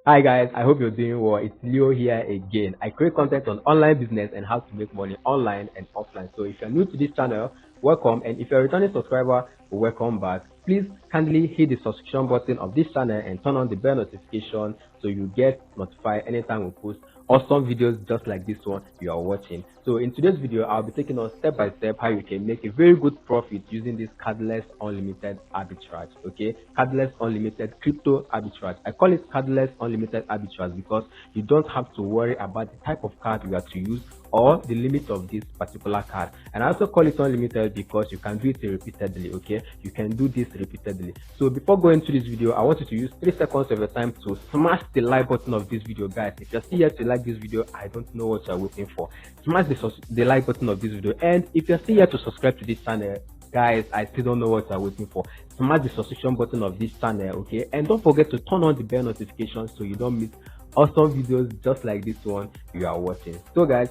Hi guys, I hope you're doing well. It's Leo here again. I create content on online business and how to make money online and offline. So if you're new to this channel, welcome. And if you're a returning subscriber, welcome back. Please kindly hit the subscription button of this channel and turn on the bell notification so you get notified anytime we post awesome videos just like this one you are watching. So in today's video, I'll be taking on step by step how you can make a very good profit using this cardless unlimited arbitrage. Okay, cardless unlimited crypto arbitrage. I call it cardless unlimited arbitrage because you don't have to worry about the type of card you are to use or the limit of this particular card. And I also call it unlimited because you can do it repeatedly. Okay, you can do this repeatedly. So before going to this video, I want you to use 3 seconds of your time to smash the like button of this video, guys. If you're still here to like this video, I don't know what you're waiting for. Smash the like button of this video, and if you're still here to subscribe to this channel, guys, I still don't know what you're waiting for. Smash the subscription button of this channel, okay? And don't forget to turn on the bell notification so you don't miss awesome videos just like this one you are watching. So guys,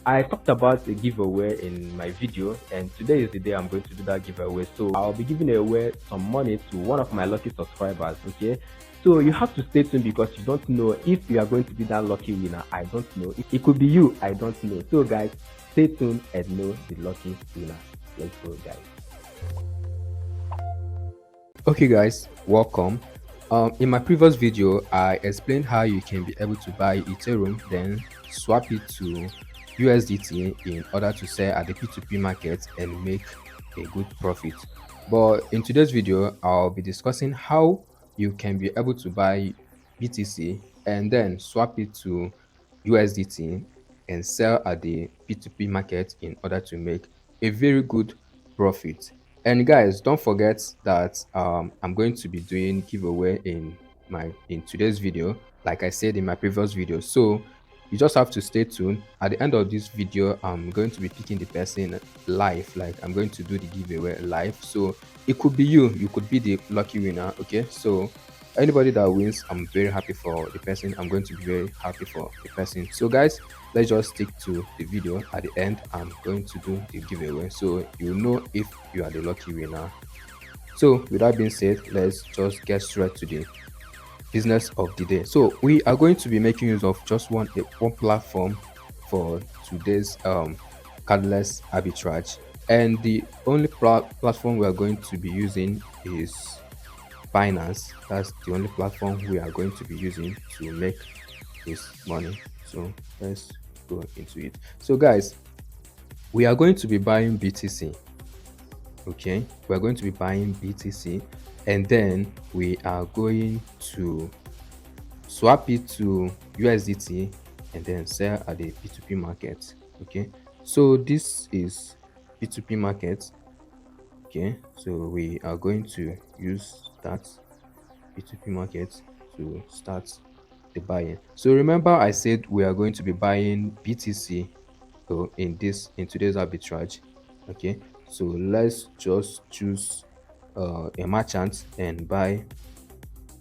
I talked about a giveaway in my video, and today is the day I'm going to do that giveaway. So I'll be giving away some money to one of my lucky subscribers. Okay, so you have to stay tuned because you don't know if you are going to be that lucky winner. I don't know. It could be you. I don't know. So guys, stay tuned and know the lucky winner. Let's go, guys. Okay guys, welcome. In my previous video, I explained how you can be able to buy Ethereum, then swap it to USDT in order to sell at the P2P market and make a good profit. But in today's video, I'll be discussing how you can be able to buy BTC and then swap it to USDT and sell at the P2P market in order to make a very good profit. And guys, don't forget that I'm going to be doing giveaway in today's video, like I said in my previous video. So you just have to stay tuned. At the end of this video, I'm going to be picking the person live. Like, I'm going to do the giveaway live. So it could be you could be the lucky winner. Okay, so anybody that wins, I'm very happy for the person. I'm going to be very happy for the person. So guys, let's just stick to the video. At the end, I'm going to do the giveaway so you know if you are the lucky winner. So with that being said, let's just get straight to the business of the day. So we are going to be making use of just one platform for today's cardless arbitrage, and the only platform we are going to be using is Binance. That's the only platform we are going to be using to make this money. So let's go into it. So guys, we are going to be buying BTC. Okay, we're going to be buying BTC, and then we are going to swap it to USDT and then sell at the P2P market. Okay, so this is P2P market. Okay, so we are going to use that P2P market to start the buying. So remember, I said we are going to be buying BTC in today's arbitrage. Okay, so let's just choose a merchant and buy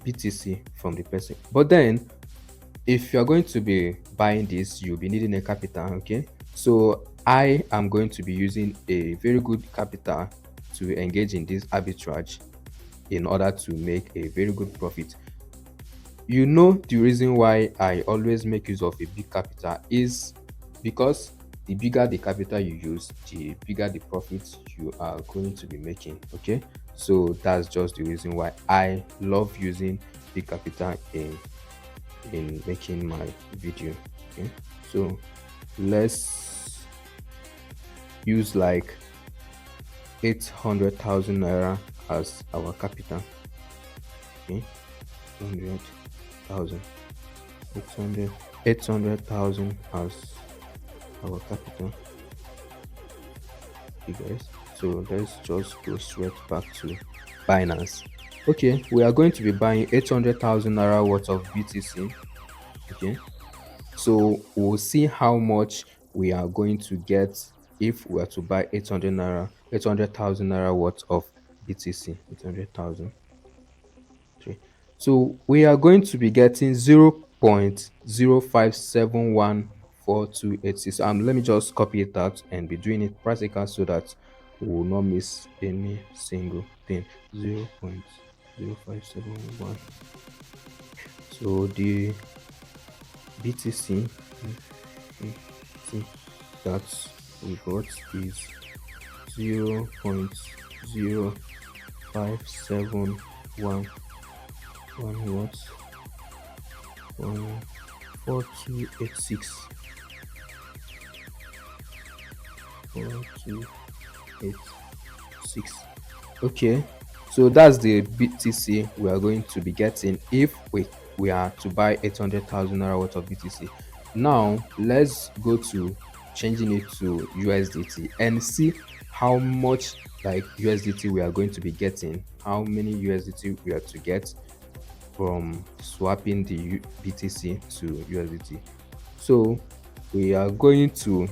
BTC from the person. But then if you're going to be buying this, you'll be needing a capital. Okay, so I am going to be using a very good capital to engage in this arbitrage in order to make a very good profit. You know, the reason why I always make use of a big capital is because the bigger the capital you use, the bigger the profits you are going to be making. Okay, so that's just the reason why I love using big capital in making my video. Okay, so let's use like 800,000 naira as our capital. Okay, 800,000 as our capital. Okay guys, so let's just go straight back to Binance. Okay, we are going to be buying 800,000 naira worth of BTC. Okay, so we'll see how much we are going to get if we are to buy 800,000 naira worth of BTC. 800,000. Okay, so we are going to be getting 0.05714286. Let me just copy it out and be doing it practical so that we will not miss any single thing. 0.0571 So the BTC that we got is 0.0571 what 4286 4286. Okay, so that's the BTC we are going to be getting if we are to buy 800,000 naira worth of BTC. Now let's go to changing it to USDT and see how much like USDT we are going to be getting, how many USDT we are to get from swapping the BTC to USDT. So we are going to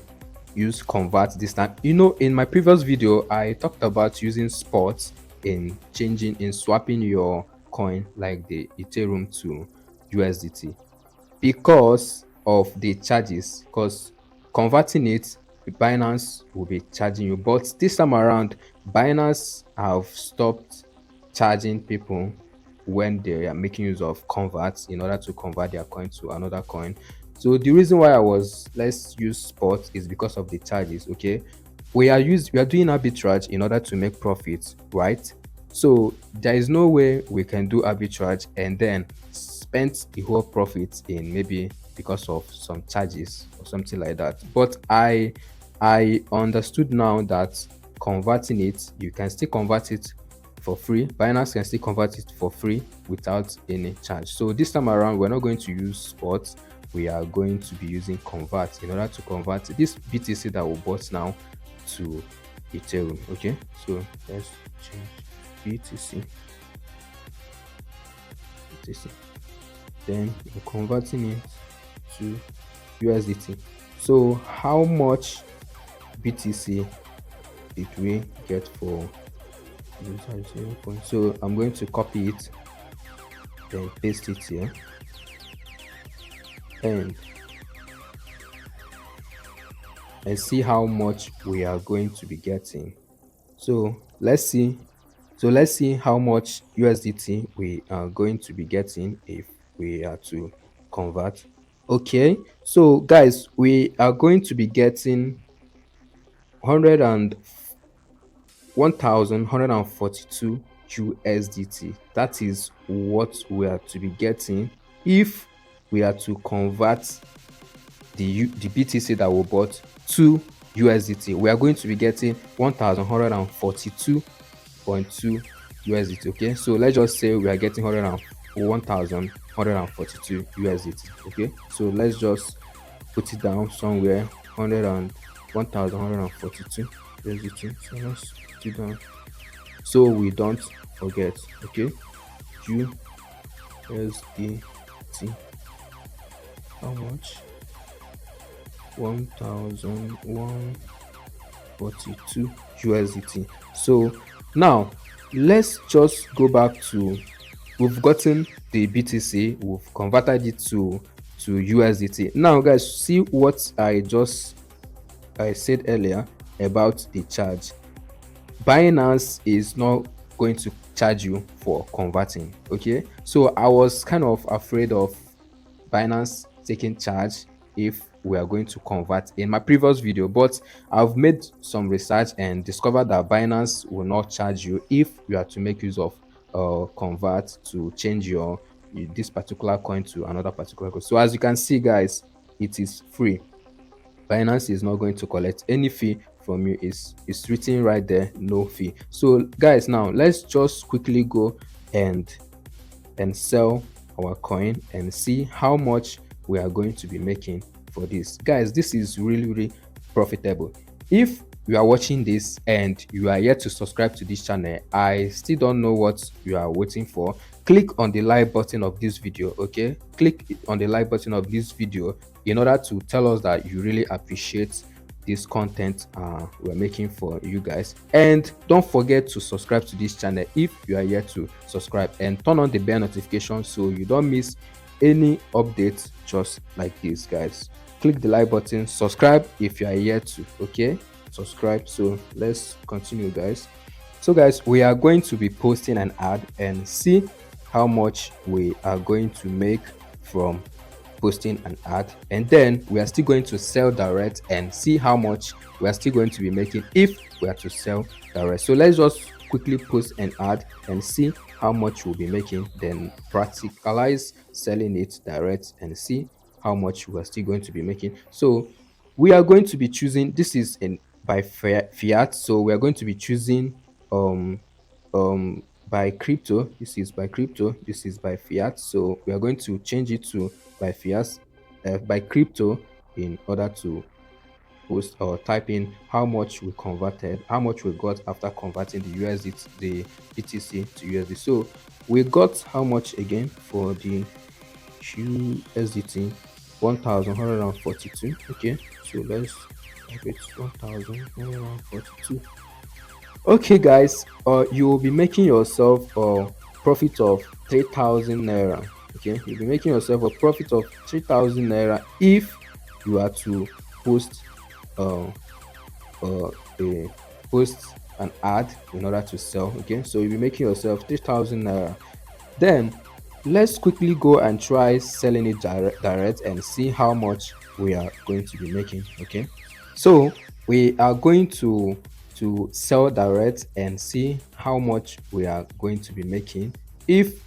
use convert this time. You know, in my previous video I talked about using spot in swapping your coin like the Ethereum to USDT because of the charges, because converting it, Binance will be charging you, but this time around Binance have stopped charging people when they are making use of converts in order to convert their coin to another coin. So the reason why I was let's use spot is because of the charges. Okay, we are doing arbitrage in order to make profits, right? So there is no way we can do arbitrage and then spend the whole profit in maybe because of some charges or something like that. But I understood now that converting it, you can still convert it for free. Binance can still convert it for free without any charge. So this time around we're not going to use spot, we are going to be using convert in order to convert this BTC that we bought now to Ethereum. Okay, so let's change BTC, then we're converting it to USDT. So how much BTC did we get for 0 point? So I'm going to copy it, then paste it here, and see how much we are going to be getting. So let's see how much USDT we are going to be getting if we are to convert. Okay, so guys, we are going to be getting 1142 USDT. That is what we are to be getting if we are to convert the BTC that we bought to USDT. We are going to be getting 1142.2 USDT. Okay, so let's just say we are getting 1142 USDT. Okay, so let's just put it down somewhere, 1142 USDT. So let's put it down so we don't forget. Okay, USDT, how much? 1142 USDT. So now let's just go back to, we've gotten the BTC, we've converted it to USDT. Now guys, see what I said earlier about the charge. Binance is not going to charge you for converting. Okay, so I was kind of afraid of Binance taking charge if we are going to convert in my previous video, but I've made some research and discovered that Binance will not charge you if you are to make use of convert to change this particular coin to another particular coin. So as you can see guys, it is free. Binance is not going to collect any fee from you. It's written right there, no fee. So guys, now let's just quickly go and sell our coin and see how much we are going to be making for this. Guys, this is really profitable. If you are watching this and you are yet to subscribe to this channel, I still don't know what you are waiting for. Click on the like button of this video. Okay, click on the like button of this video in order to tell us that you really appreciate this content we're making for you guys. And don't forget to subscribe to this channel if you are yet to subscribe, and turn on the bell notification so you don't miss any updates just like this. Guys, click the like button, subscribe if you are yet to. Okay, subscribe. So let's continue guys. So guys, we are going to be posting an ad and see how much we are going to make from posting an ad, and then we are still going to sell direct and see how much we are still going to be making if we are to sell direct. So let's just quickly post an ad and see how much we'll be making, then practicalize selling it direct and see how much we are still going to be making. So we are going to be choosing, this is in by fiat, so we are going to be choosing um by crypto. This is by crypto, this is by fiat, so we are going to change it to by fiat, by crypto, in order to post or type in how much we converted, how much we got after converting the USDT, the BTC to USD. So we got how much again for the USDT? 1142. Okay, so let's type it 1142. Okay guys, you will be making yourself a profit of 3,000 naira. Okay, you'll be making yourself a profit of 3,000 naira if you are to post uh, a post an ad in order to sell. Okay, so you'll be making yourself 3,000 naira. Then let's quickly go and try selling it direct and see how much we are going to be making. Okay, so we are going to sell direct and see how much we are going to be making if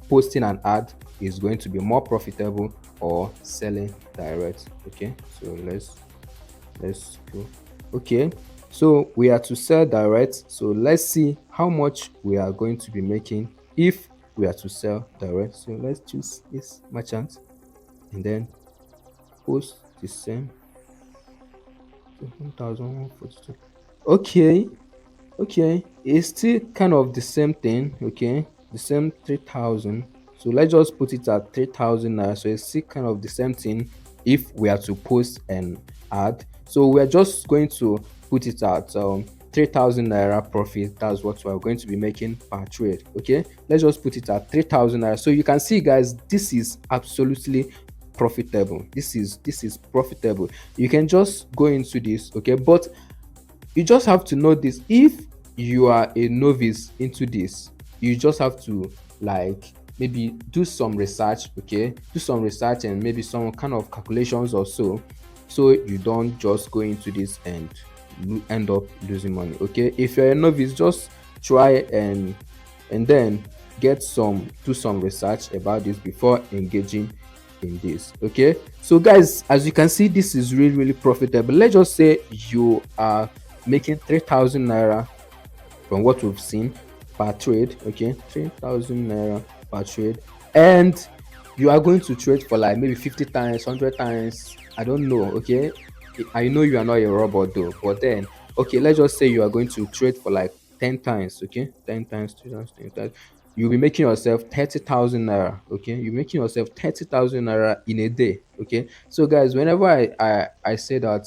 posting an ad is going to be more profitable or selling direct. Okay, so let's go. Okay, so we are to sell direct, so let's see how much we are going to be making if we are to sell direct. So let's choose this merchant and then post the same 1142. Okay, okay, it's still kind of the same thing. Okay, the same 3,000, so let's just put it at 3,000 naira. So it's still kind of the same thing if we are to post an ad. So we're just going to put it at 3,000 naira profit. That's what we're going to be making per trade. Okay, let's just put it at 3,000 naira. So you can see guys, this is absolutely profitable. This is profitable. You can just go into this. Okay, but you just have to know this. If you are a novice into this, you just have to like maybe do some research. Okay, do some research and maybe some kind of calculations or so, so you don't just go into this and end up losing money. Okay, if you're a novice, just try and then do some research about this before engaging in this. Okay, so guys, as you can see, this is really profitable. Let's just say you are making 3,000 naira from what we've seen per trade. Okay, 3,000 naira per trade, and you are going to trade for like maybe 50 times, 100 times, I don't know. Okay, I know you are not a robot though, but then okay, let's just say you are going to trade for like 10 times. Okay, 10 times, 2 times, 10 times, you'll be making yourself 30,000 naira. Okay, you're making yourself 30,000 naira in a day. Okay, so guys, whenever I say that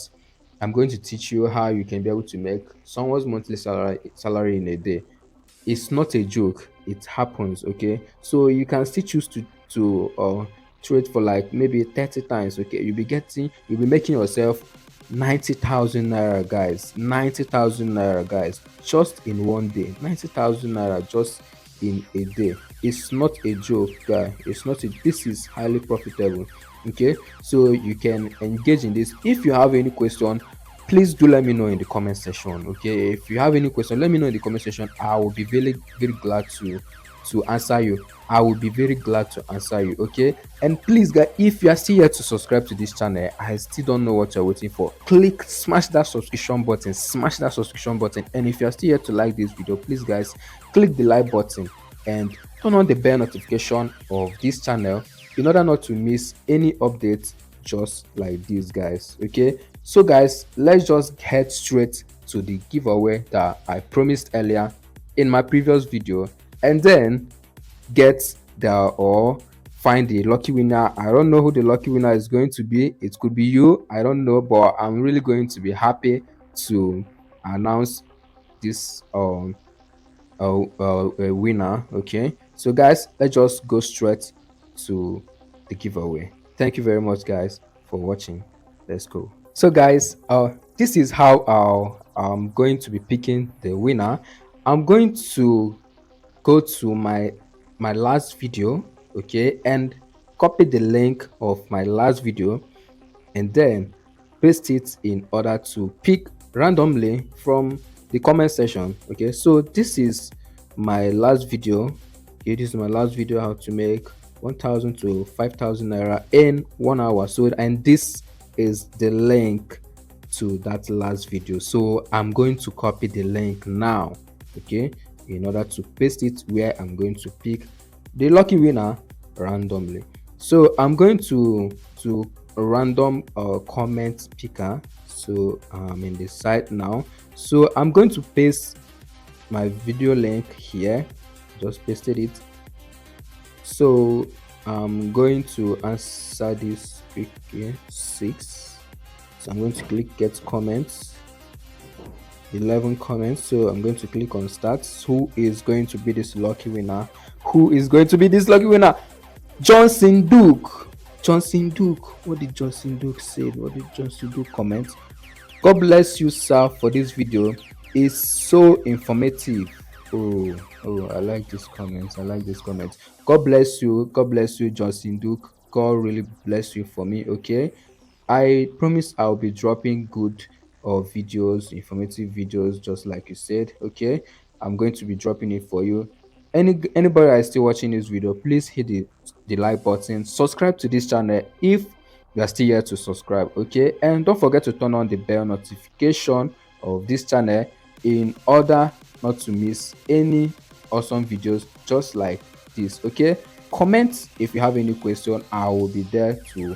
I'm going to teach you how you can be able to make someone's monthly salary in a day, it's not a joke, it happens. Okay, so you can still choose to trade for like maybe 30 times. Okay, you'll be making yourself 90,000 naira guys, 90,000 naira guys, just in one day. 90,000 naira just in a day. It's not a joke guy, it's not this is highly profitable. Okay, so you can engage in this. If you have any question, please do let me know in the comment section. Okay, if you have any question, let me know in the comment section. I will be very glad to answer you. I will be very glad to answer you. Okay, and please guys, if you are still here to subscribe to this channel, I still don't know what you're waiting for. Smash that subscription button, smash that subscription button. And if you are still here to like this video, please guys, click the like button and turn on the bell notification of this channel in order not to miss any updates just like these guys. Okay, so guys, let's just head straight to the giveaway that I promised earlier in my previous video, and then get the or find the lucky winner. I don't know who the lucky winner is going to be. It could be you, I don't know, but I'm really going to be happy to announce this a winner. Okay, so guys, let's just go straight to the giveaway. Thank you very much guys for watching. Let's go. So guys, this is how I'm going to be picking the winner. I'm going to go to my last video. Okay, and copy the link of my last video and then paste it in order to pick randomly from the comment section. Okay, so this is my last video. Okay, this is my last video, how to make 1,000 to 5,000 naira in 1 hour. So, and this is the link to that last video. So I'm going to copy the link now, okay, in order to paste it where I'm going to pick the lucky winner randomly. So I'm going to a random comment picker. So I'm in the site now. So I'm going to paste my video link here. Just pasted it. So I'm going to answer this quick here. 6. So I'm going to click get comments. 11 comments. So I'm going to click on start. Who is going to be this lucky winner? Who is going to be this lucky winner? Johnson Duke. Johnson Duke. What did Johnson Duke say? What did Johnson Duke comment? God bless you, sir, for this video. It's so informative. Oh, I like this comment. I like this comment. God bless you. God bless you, Johnson Duke. God really bless you for me. Okay, I promise I'll be dropping good videos, informative videos, just like you said. Okay, I'm going to be dropping it for you. Anybody that is still watching this video, please hit the like button, subscribe to this channel if you are still here to subscribe. Okay, and don't forget to turn on the bell notification of this channel in order not to miss any awesome videos just like this. Okay, comment if you have any question. I will be there to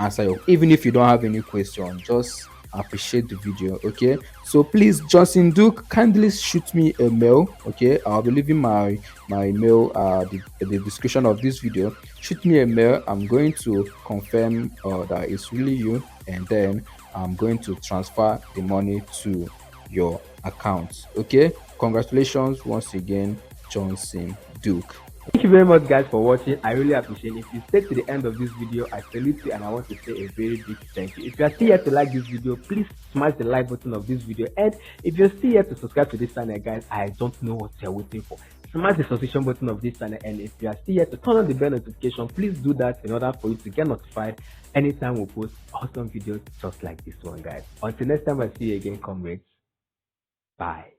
answer you. Even if you don't have any question, just appreciate the video. Okay, so please, Johnson Duke, kindly shoot me a mail. Okay, I'll be leaving my mail the description of this video. Shoot me a mail. I'm going to confirm that it's really you, and then I'm going to transfer the money to your account. Okay, congratulations once again, Johnson Duke. Thank you very much, guys, for watching. I really appreciate it. If you stay to the end of this video, I salute you and I want to say a very big thank you. If you are still here to like this video, please smash the like button of this video. And if you're still here to subscribe to this channel, guys, I don't know what you're waiting for. Smash the subscription button of this channel, and if you are still here to turn on the bell notification, please do that in order for you to get notified anytime we post awesome videos just like this one, guys. Until next time, I see you again, comrades. Bye.